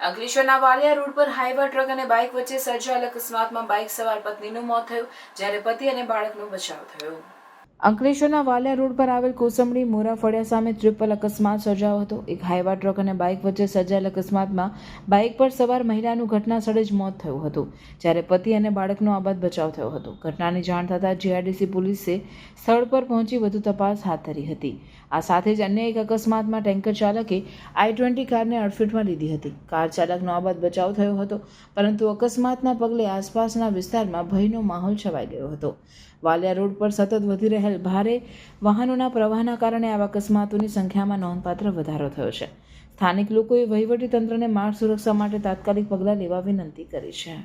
અંકલેશ્વરના વાલિયા રોડ પર હાઈવા ટ્રક અને બાઇક વચ્ચે સર્જાયેલ અકસ્માતમાં બાઇક સવાર પત્નીનું મોત થયું, જ્યારે પતિ અને બાળકનો બચાવ થયો. અંકલેશ્વરના વાલિયા રોડ પર આવેલ કોસંબડી મોરા ફળિયા સામે ટ્રિપલ અકસ્માત સર્જાયો હતો. એક હાઈવા ટ્રક અને બાઇક વચ્ચે સર્જાયેલ અકસ્માતમાં બાઇક પર સવાર મહિલાનું ઘટના સ્થળે જ મોત થયું હતું, જ્યારે પતિ અને બાળકનો આબાદ બચાવ થયો હતો. ઘટનાની જાણ થતાં જીઆઈડીસી પોલીસે સ્થળ પર પહોંચી વધુ તપાસ હાથ ધરી હતી. આ સાથે જ અન્ય એક અકસ્માતમાં ટેન્કર ચાલકે i20 કારને અડફેટમાં લીધી હતી. કાર ચાલકનો આબાદ બચાવ થયો હતો, પરંતુ અકસ્માતના પગલે આસપાસના વિસ્તારમાં ભયનો માહોલ છવાઈ ગયો હતો. વાલિયા રોડ પર સતત વધી રહેલ ભારે વાહનોના પ્રવાહના કારણે આવા અકસ્માતોની સંખ્યામાં નોંધપાત્ર વધારો થયો છે. સ્થાનિક લોકોએ વહીવટીતંત્રને માર્ગ સુરક્ષા માટે તાત્કાલિક પગલાં લેવા વિનંતી કરી છે.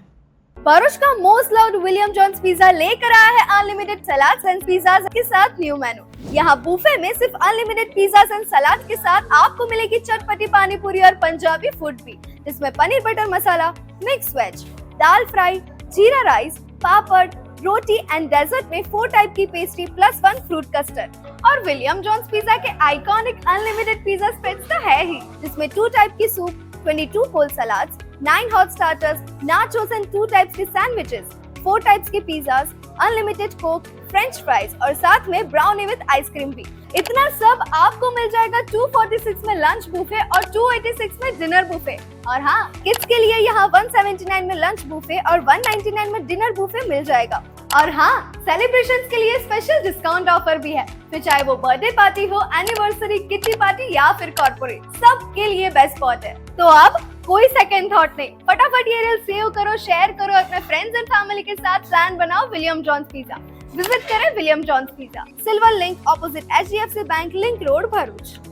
भरूच का most loved William Johns pizza लेकर आया है अनलिमिटेड सलाद एंड पिज्जाज के साथ न्यू मेनू. यहाँ बुफे में सिर्फ अनलिमिटेड पिज्जाज एंड सलाद के साथ आपको मिलेगी चटपटी पानी पूरी और पंजाबी फूड भी, जिसमें paneer butter masala, mix veg, dal fry, jeera rice, papad, roti and dessert में 4 टाइप की पेस्ट्री प्लस 1 फ्रूट कस्टर्ड. और विलियम जॉन्स पिज्जा के आइकॉनिक अनलिमिटेड पिज्जा स्प्रेड्स तो है ही, जिसमें 2 टाइप की soup, 22 whole salads, 9 hot starters, nachos and 2 types के sandwiches, 4 types के pizzas, unlimited Coke, French fries और साथ में ब्राउनी विद आइसक्रीम भी. इतना सब आपको मिल जाएगा 246 में लंच बुफे और 286 में डिनर बुफे. और हाँ, किड्स के लिए यहाँ 179 में लंच बुफे और 199 में डिनर बुफे मिल जाएगा. और हाँ, सेलिब्रेशंस के लिए स्पेशल डिस्काउंट ऑफर भी है. फिर चाहे वो बर्थडे पार्टी हो, एनिवर्सरी, किटी पार्टी या फिर कॉर्पोरेट, सबके लिए बेस्ट स्पॉट है. तो अब कोई सेकंड थॉट नहीं, फटाफट ये रील सेव करो, शेयर करो, अपने फ्रेंड्स एंड फैमिली के साथ प्लान बनाओ विलियम जॉन्स पिज्जा. विजिट करें William Johns pizza, silver link opposite HDFC bank link road, Bharuch.